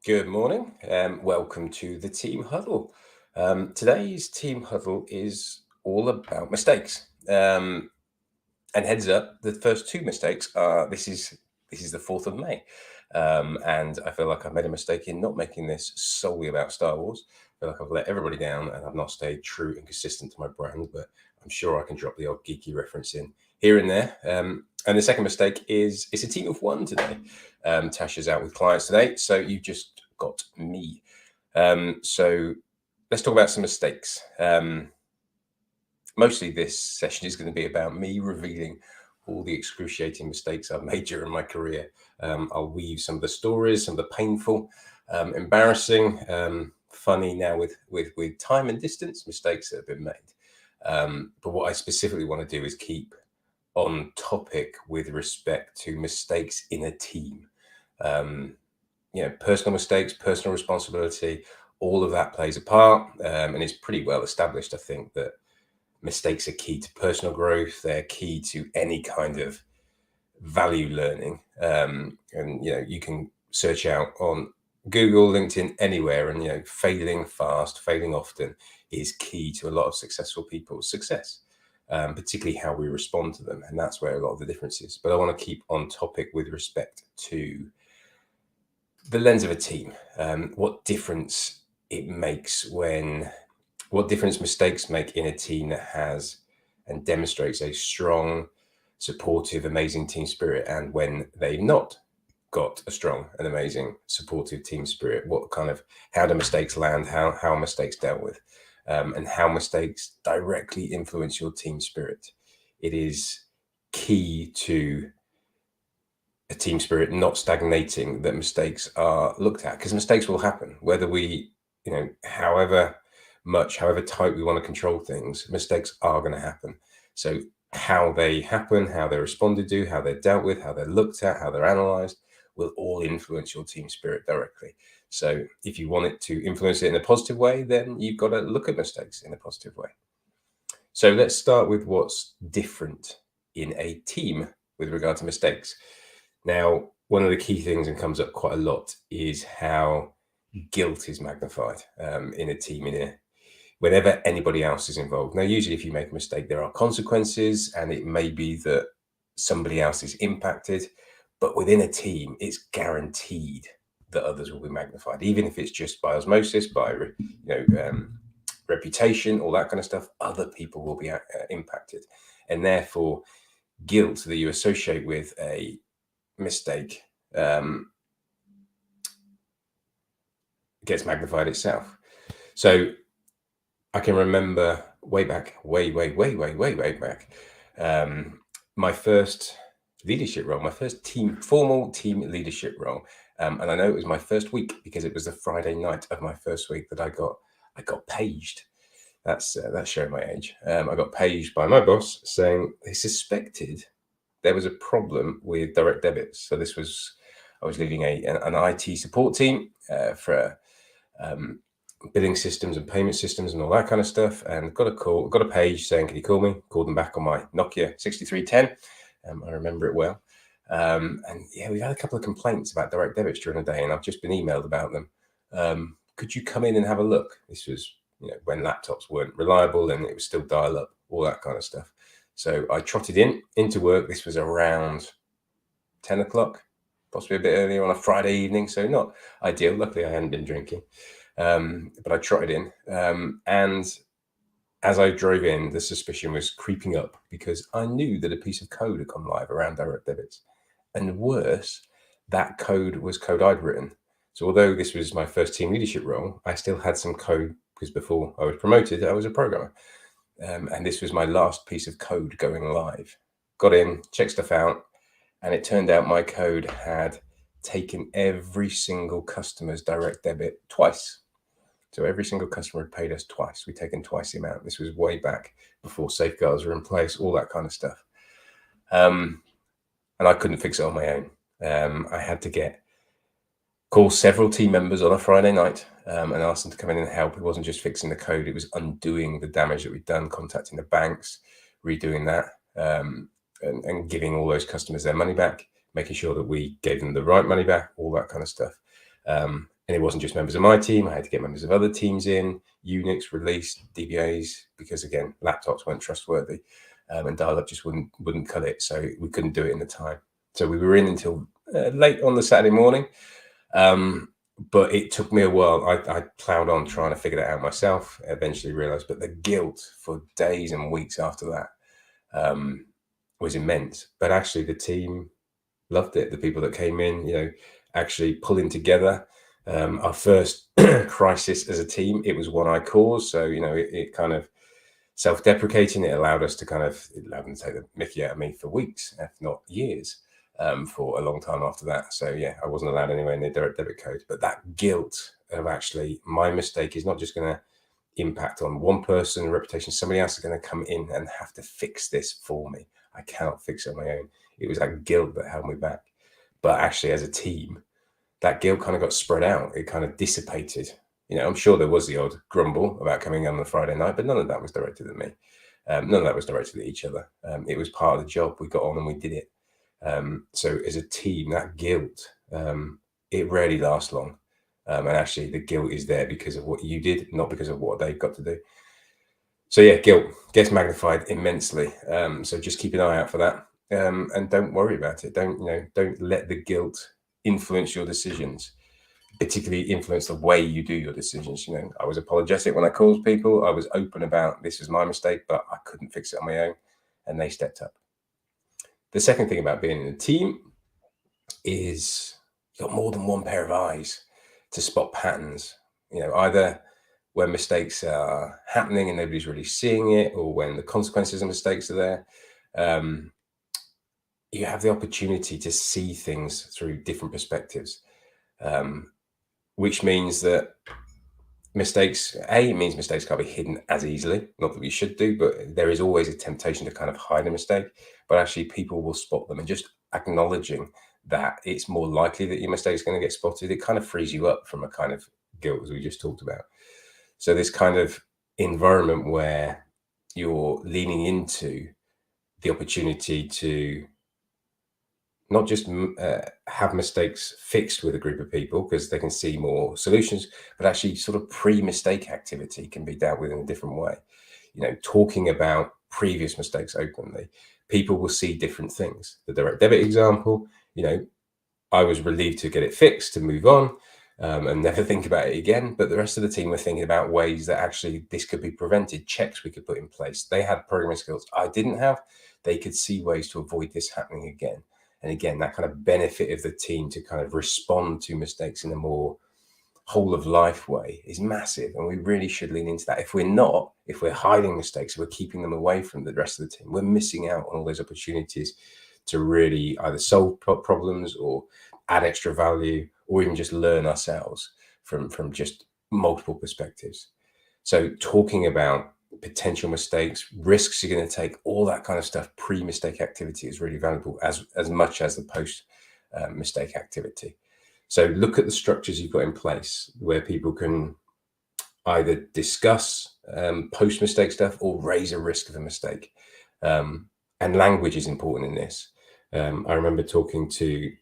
Good morning. Welcome to the Team Huddle. Today's Team Huddle is all about mistakes. And heads up, the first two mistakes are this is the 4th of May. And I feel like I've made a mistake in not making this solely about Star Wars. I feel like I've let everybody down and I've not stayed true and consistent to my brand, but I'm sure I can drop the odd geeky reference in here and there. And the second mistake is it's a team of one today. Tasha's out with clients today, so you just got me. So let's talk about some mistakes. Mostly this session is going to be about me revealing all the excruciating mistakes I've made during my career. I'll weave some of the stories, some of the painful, embarrassing, funny now with time and distance mistakes that have been made. But what I specifically want to do is keep on topic with respect to mistakes in a team. Personal mistakes, personal responsibility, all of that plays a part. And it's pretty well established, I think, that mistakes are key to personal growth. They're key to any kind of value learning. You can search out on Google, LinkedIn, anywhere, and failing fast, failing often is key to a lot of successful people's success, particularly how we respond to them. And that's where a lot of the difference is. But I want to keep on topic with respect to the lens of a team, what difference it makes what difference mistakes make in a team that has and demonstrates a strong, supportive, amazing team spirit, and when they've not got a strong and amazing, supportive team spirit, how do mistakes land, how are mistakes dealt with, and how mistakes directly influence your team spirit. It is key to a team spirit not stagnating that mistakes are looked at, because mistakes will happen, whether we, however tight we want to control things, mistakes are going to happen. So how they happen, how they're responded to, how they're dealt with, how they're looked at, how they're analyzed, will all influence your team spirit directly. So if you want it to influence it in a positive way, then you've got to look at mistakes in a positive way. So let's start with what's different in a team with regard to mistakes. Now, one of the key things that comes up quite a lot is how guilt is magnified in a team, whenever anybody else is involved. Now, usually if you make a mistake, there are consequences, and it may be that somebody else is impacted, but within a team, it's guaranteed that others will be magnified, even if it's just by osmosis, by reputation, all that kind of stuff. Other people will be impacted, and therefore guilt that you associate with a mistake gets magnified itself. So I can remember way back, my first leadership role, my first formal team leadership role. And I know it was my first week because it was the Friday night of my first week that I got paged. That's showing my age. I got paged by my boss saying they suspected there was a problem with direct debits. So I was leading an IT support team for billing systems and payment systems and all that kind of stuff, and got a page saying, can you call me? Called them back on my Nokia 6310. I remember it well. We've had a couple of complaints about direct debits during the day, and I've just been emailed about them. Could you come in and have a look? This was when laptops weren't reliable and it was still dial up, all that kind of stuff. So I trotted into work. This was around 10 o'clock, possibly a bit earlier on a Friday evening, so not ideal. Luckily, I hadn't been drinking. But I trotted in, and as I drove in, the suspicion was creeping up because I knew that a piece of code had gone live around direct debits. And worse, that code was code I'd written. So although this was my first team leadership role, I still had some code because before I was promoted, I was a programmer. And this was my last piece of code going live. Got in, checked stuff out, and it turned out my code had taken every single customer's direct debit twice. So every single customer had paid us twice. We'd taken twice the amount. This was way back before safeguards were in place, all that kind of stuff. And I couldn't fix it on my own. I had to call several team members on a Friday night and ask them to come in and help. It wasn't just fixing the code. It was undoing the damage that we'd done, contacting the banks, redoing that, and giving all those customers their money back, making sure that we gave them the right money back, all that kind of stuff. And it wasn't just members of my team. I had to get members of other teams in, Unix released, DBAs, because again, laptops weren't trustworthy, and dial-up just wouldn't cut it. So we couldn't do it in the time. So we were in until late on the Saturday morning. But it took me a while. I plowed on trying to figure that out myself. Eventually realized, but the guilt for days and weeks after that was immense. But actually, the team loved it. The people that came in, actually pulling together. Our first crisis as a team, it was one I caused. So, it kind of self-deprecating. It allowed us to allowed them to take the mickey out of me for weeks, if not years. For a long time after that. So yeah, I wasn't allowed anywhere near direct debit code. But that guilt of actually my mistake is not just going to impact on one person, reputation, somebody else is going to come in and have to fix this for me. I cannot fix it on my own. It was that guilt that held me back. But actually, as a team, that guilt kind of got spread out. It kind of dissipated. I'm sure there was the odd grumble about coming on the Friday night, but none of that was directed at me. None of that was directed at each other. It was part of the job. We got on and we did it. So as a team, that guilt, it rarely lasts long. And actually the guilt is there because of what you did, not because of what they've got to do. So yeah, guilt gets magnified immensely. So just keep an eye out for that. And don't worry about it. Don't let the guilt influence your decisions, particularly influence the way you do your decisions. I was apologetic when I called people. I was open about this was my mistake, but I couldn't fix it on my own. And they stepped up. The second thing about being in a team is you've got more than one pair of eyes to spot patterns. Either when mistakes are happening and nobody's really seeing it, or when the consequences of mistakes are there. You have the opportunity to see things through different perspectives, which means that mistakes can't be hidden as easily. Not that we should do, but there is always a temptation to kind of hide a mistake. But actually, people will spot them, and just acknowledging that it's more likely that your mistake is going to get spotted, it kind of frees you up from a kind of guilt, as we just talked about. So this kind of environment where you're leaning into the opportunity to not just have mistakes fixed with a group of people because they can see more solutions, but actually sort of pre-mistake activity can be dealt with in a different way. Talking about previous mistakes openly, people will see different things. The direct debit example, I was relieved to get it fixed, to move on and never think about it again. But the rest of the team were thinking about ways that actually this could be prevented, checks we could put in place. They had programming skills I didn't have. They could see ways to avoid this happening again. And again, that kind of benefit of the team to kind of respond to mistakes in a more whole of life way is massive. And we really should lean into that. If we're hiding mistakes, we're keeping them away from the rest of the team, we're missing out on all those opportunities to really either solve problems or add extra value, or even just learn ourselves from just multiple perspectives. So talking about potential mistakes, risks you're going to take, all that kind of stuff, pre-mistake activity is really valuable as much as the post-mistake activity. So look at the structures you've got in place where people can either discuss post-mistake stuff or raise a risk of a mistake. And language is important in this. I remember talking to,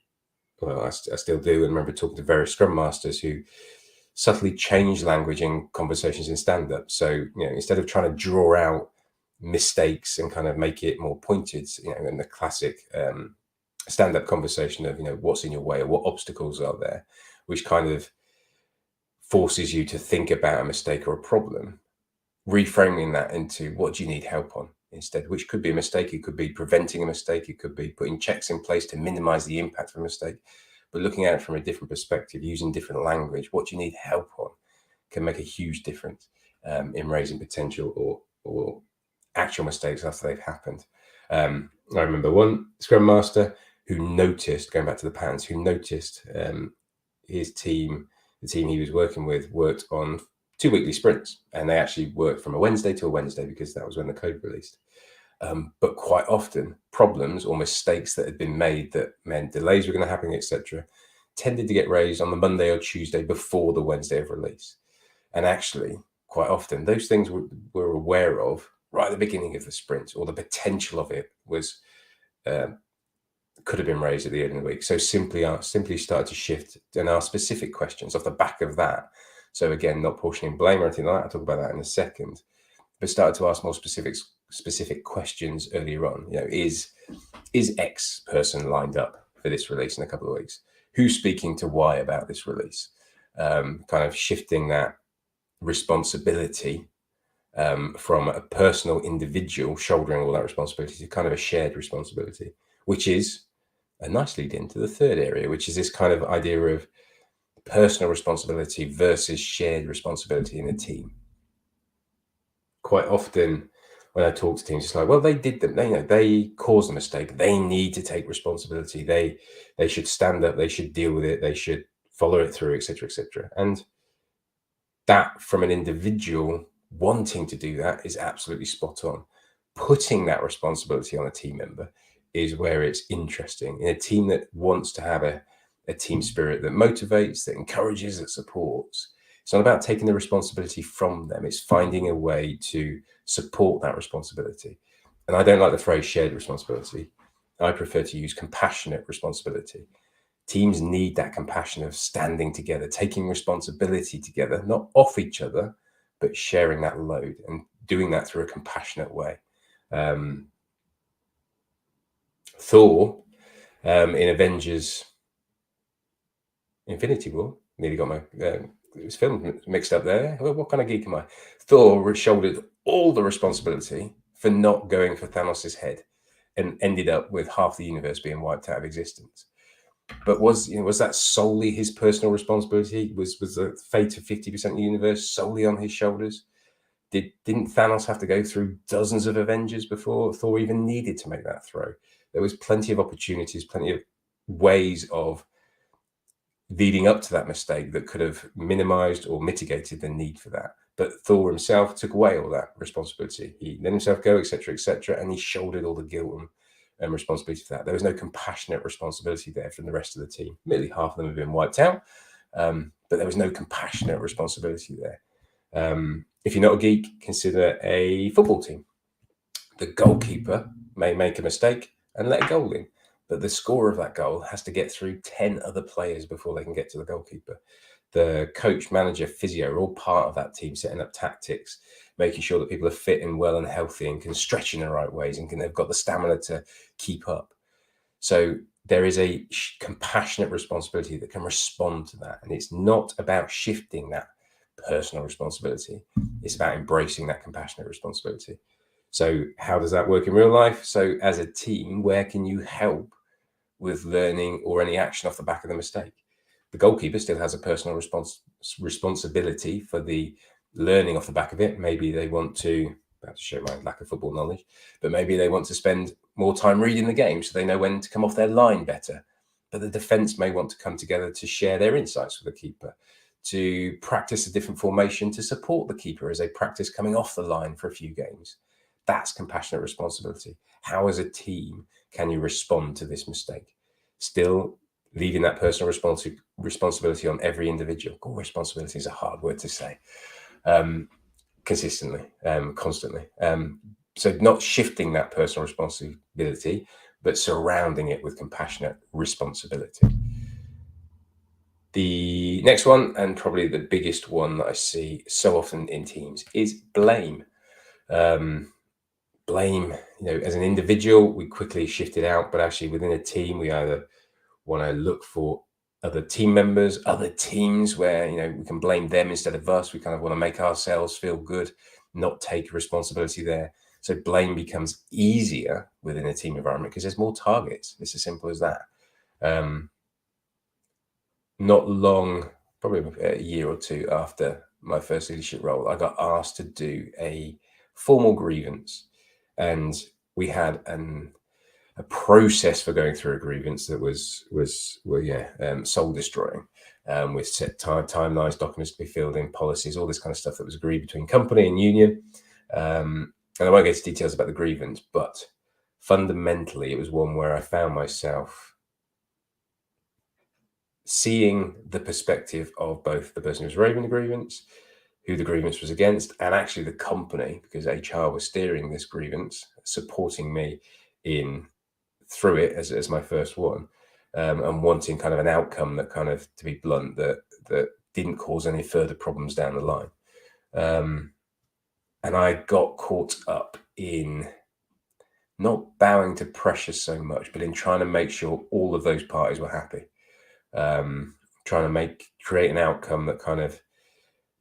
I still do, and remember talking to various Scrum Masters who subtly change language in conversations in stand-up. So, instead of trying to draw out mistakes and kind of make it more pointed, in the classic stand-up conversation of, what's in your way or what obstacles are there, which kind of forces you to think about a mistake or a problem, reframing that into what do you need help on instead, which could be a mistake. It could be preventing a mistake. It could be putting checks in place to minimize the impact of a mistake. But looking at it from a different perspective, using different language, what do you need help on, can make a huge difference in raising potential or actual mistakes after they've happened. I remember one Scrum Master who noticed, going back to the patterns, who noticed his team, the team he was working with, worked on 2 weekly sprints, and they actually worked from a Wednesday to a Wednesday because that was when the code released. But quite often, problems or mistakes that had been made that meant delays were going to happen, etc., tended to get raised on the Monday or Tuesday before the Wednesday of release. And actually, quite often, those things we're aware of right at the beginning of the sprint, or the potential of it was could have been raised at the end of the week. So simply started to shift and ask specific questions off the back of that. So again, not portioning blame or anything like that. I'll talk about that in a second. But started to ask more specific questions earlier on. Is X person lined up for this release in a couple of weeks? Who's speaking to Y about this release? Kind of shifting that responsibility from a personal individual shouldering all that responsibility to kind of a shared responsibility, which is a nice lead into the third area, which is this kind of idea of personal responsibility versus shared responsibility in a team. Quite often when I talk to teams, it's like, well, they did them, they caused a mistake. They need to take responsibility. They should stand up. They should deal with it. They should follow it through, etc., etc. And that, from an individual wanting to do that, is absolutely spot on. Putting that responsibility on a team member is where it's interesting. In a team that wants to have a team spirit that motivates, that encourages, that supports, it's not about taking the responsibility from them. It's finding a way to support that responsibility. And I don't like the phrase shared responsibility. I prefer to use compassionate responsibility. Teams need that compassion of standing together, taking responsibility together, not off each other, but sharing that load and doing that through a compassionate way. Thor in Avengers Infinity War, nearly got my it was filmed mixed up there. Well, what kind of geek am I? Thor shouldered all the responsibility for not going for Thanos' head and ended up with half the universe being wiped out of existence. But was that solely his personal responsibility? Was the fate of 50% of the universe solely on his shoulders? Didn't Thanos have to go through dozens of Avengers before Thor even needed to make that throw? There was plenty of opportunities, plenty of ways of leading up to that mistake that could have minimized or mitigated the need for that. But Thor himself took away all that responsibility. He let himself go, etc., etc., and he shouldered all the guilt and responsibility for that. There was no compassionate responsibility there from the rest of the team. Merely half of them have been wiped out, but there was no compassionate responsibility there. If you're not a geek, consider a football team. The goalkeeper may make a mistake and let a goal in, but the scorer of that goal has to get through 10 other players before they can get to the goalkeeper. The coach, manager, physio are all part of that team, setting up tactics, making sure that people are fit and well and healthy and can stretch in the right ways and they've got the stamina to keep up. So there is a compassionate responsibility that can respond to that. And it's not about shifting that personal responsibility. It's about embracing that compassionate responsibility. So how does that work in real life? So as a team, where can you help with learning or any action off the back of the mistake? The goalkeeper still has a personal responsibility for the learning off the back of it. Maybe they want to show my lack of football knowledge, but maybe they want to spend more time reading the game so they know when to come off their line better. But the defense may want to come together to share their insights with the keeper, to practice a different formation to support the keeper as they practice coming off the line for a few games. That's compassionate responsibility. How, as a team, can you respond to this mistake? Still leaving that personal responsibility on every individual. Responsibility is a hard word to say. Consistently, constantly. So not shifting that personal responsibility, but surrounding it with compassionate responsibility. The next one, and probably the biggest one that I see so often in teams, is blame. Blame, as an individual, we quickly shift it out, but actually within a team, we either want to look for other team members, other teams where, we can blame them instead of us. We kind of want to make ourselves feel good, not take responsibility there. So blame becomes easier within a team environment because there's more targets. It's as simple as that. Not long, probably a year or two after my first leadership role, I got asked to do a formal grievance. And we had a process for going through a grievance that was soul destroying, with set timelines, documents to be filled in, policies, all this kind of stuff that was agreed between company and union. And I won't get into details about the grievance, but fundamentally it was one where I found myself seeing the perspective of both the person who was raising the grievance, who the grievance was against, and actually the company, because HR was steering this grievance, supporting me in through it as my first one, and wanting kind of an outcome that kind of, to be blunt, that didn't cause any further problems down the line. And I got caught up in not bowing to pressure so much, but in trying to make sure all of those parties were happy. Trying to create an outcome that kind of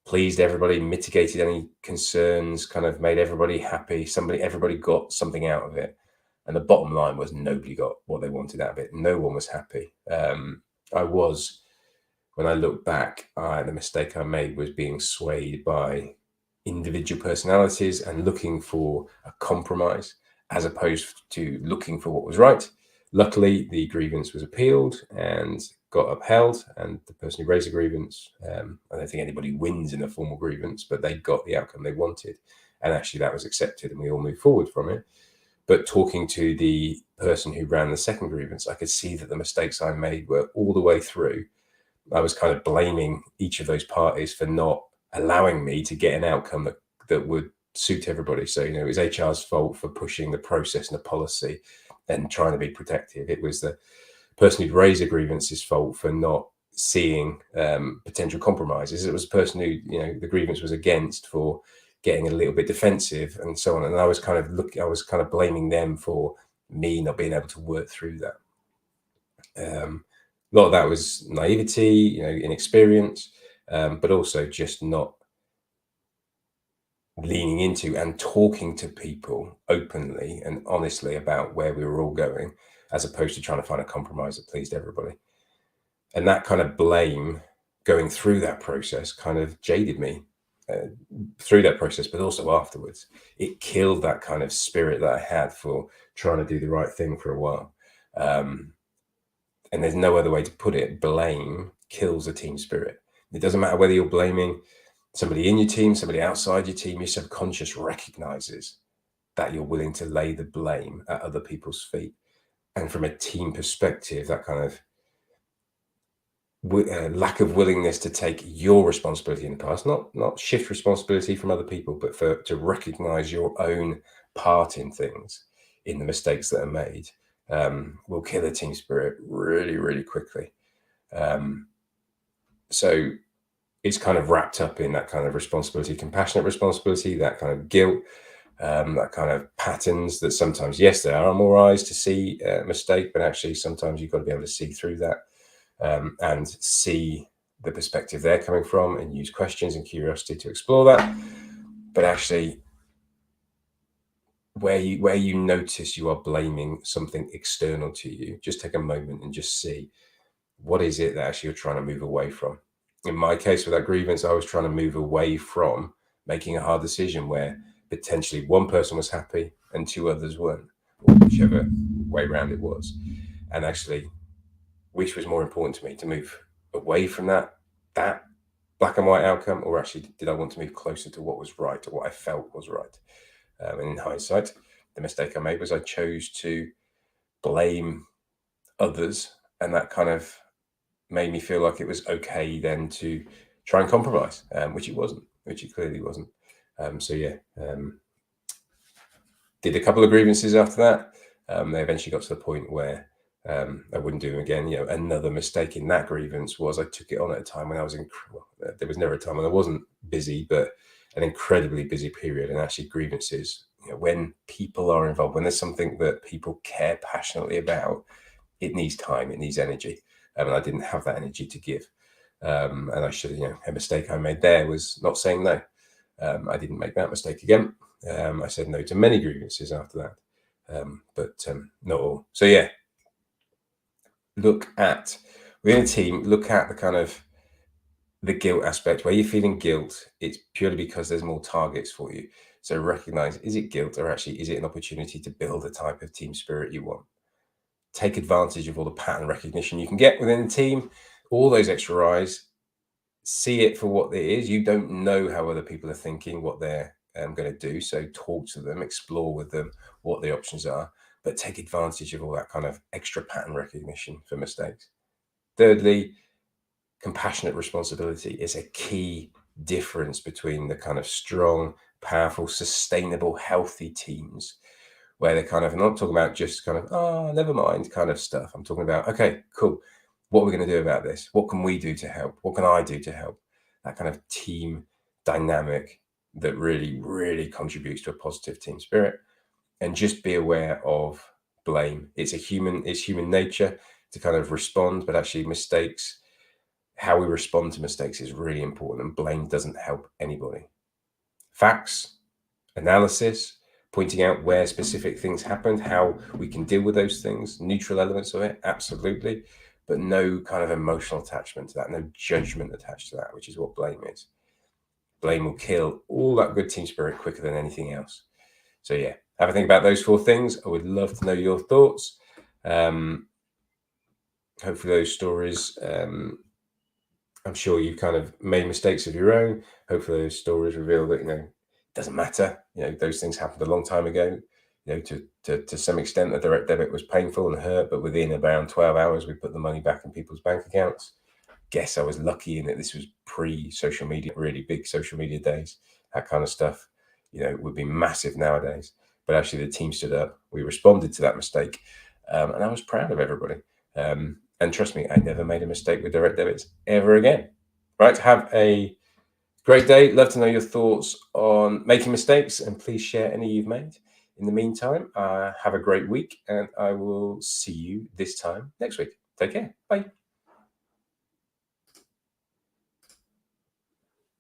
pleased everybody, mitigated any concerns, kind of made everybody happy. Everybody got something out of it. And the bottom line was nobody got what they wanted out of it. No one was happy. When I look back, the mistake I made was being swayed by individual personalities and looking for a compromise as opposed to looking for what was right. Luckily, the grievance was appealed and got upheld, and the person who raised the grievance, I don't think anybody wins in a formal grievance, but they got the outcome they wanted. And actually that was accepted and we all moved forward from it. But talking to the person who ran the second grievance, I could see that the mistakes I made were all the way through. I was kind of blaming each of those parties for not allowing me to get an outcome that would suit everybody. So, it was HR's fault for pushing the process and the policy and trying to be protective. It was the person who'd raised a grievance's fault for not seeing potential compromises. It was the person who, the grievance was against for getting a little bit defensive and so on. And I was kind of blaming them for me not being able to work through that. A lot of that was naivety, inexperience, but also just not leaning into and talking to people openly and honestly about where we were all going, as opposed to trying to find a compromise that pleased everybody. And that kind of blame going through that process kind of jaded me through that process, but also afterwards. It killed that kind of spirit that I had for trying to do the right thing for a while. And there's no other way to put it. Blame kills a team spirit. It doesn't matter whether you're blaming somebody in your team, somebody outside your team. Your subconscious recognizes that you're willing to lay the blame at other people's feet. And from a team perspective, that kind of lack of willingness to take your responsibility in the past, not shift responsibility from other people, but to recognize your own part in things, in the mistakes that are made, will kill a team spirit really, really quickly. So it's kind of wrapped up in that kind of responsibility, compassionate responsibility, that kind of guilt, that kind of patterns that sometimes, yes, there are more eyes to see a mistake, but actually sometimes you've got to be able to see through that and see the perspective they're coming from and use questions and curiosity to explore that. But actually, where you notice you are blaming something external to you, just take a moment and just see, what is it that actually you're trying to move away from? In my case, with that grievance, I was trying to move away from making a hard decision where potentially one person was happy and two others weren't, or whichever way around it was. And actually, which was more important to me, to move away from that black and white outcome, or actually did I want to move closer to what was right, or what I felt was right? And in hindsight, the mistake I made was I chose to blame others, and that kind of made me feel like it was okay then to try and compromise, which it clearly wasn't. Did a couple of grievances after that. They eventually got to the point where I wouldn't do them again. Another mistake in that grievance was I took it on at a time when I was there was never a time when I wasn't busy, but an incredibly busy period. And actually grievances, when people are involved, when there's something that people care passionately about, it needs time, it needs energy. And I didn't have that energy to give. And I should have, a mistake I made there was not saying no. I didn't make that mistake again. I said no to many grievances after that, but not all. So yeah, within a team, look at the kind of the guilt aspect. Where you're feeling guilt, it's purely because there's more targets for you. So recognize, is it guilt, or actually is it an opportunity to build the type of team spirit you want? Take advantage of all the pattern recognition you can get within the team, all those extra eyes. See it for what it is. You don't know how other people are thinking, what they're going to do. So talk to them, explore with them what the options are, but take advantage of all that kind of extra pattern recognition for mistakes. Thirdly, compassionate responsibility is a key difference between the kind of strong, powerful, sustainable, healthy teams, where they're kind of, I'm not talking about just kind of, oh, never mind kind of stuff. I'm talking about, okay, cool. What are we going to do about this? What can we do to help? What can I do to help? That kind of team dynamic that really, really contributes to a positive team spirit. And just be aware of blame. It's human nature to kind of respond, but actually mistakes, how we respond to mistakes is really important, and blame doesn't help anybody. Facts, analysis, pointing out where specific things happened, how we can deal with those things, neutral elements of it, absolutely, but no kind of emotional attachment to that, no judgment attached to that, which is what blame is. Blame will kill all that good team spirit quicker than anything else. So yeah, have a think about those 4 things. I would love to know your thoughts. Hopefully those stories, I'm sure you kind of made mistakes of your own. Hopefully those stories reveal that, it doesn't matter. Those things happened a long time ago. To some extent, the direct debit was painful and hurt, but within around 12 hours, we put the money back in people's bank accounts. Guess I was lucky in that this was pre-social media, really big social media days. That kind of stuff, would be massive nowadays. But actually, the team stood up. We responded to that mistake, and I was proud of everybody. And trust me, I never made a mistake with direct debits ever again. Right? Have a great day. Love to know your thoughts on making mistakes, and please share any you've made. In the meantime, have a great week, and I will see you this time next week. Take care. Bye.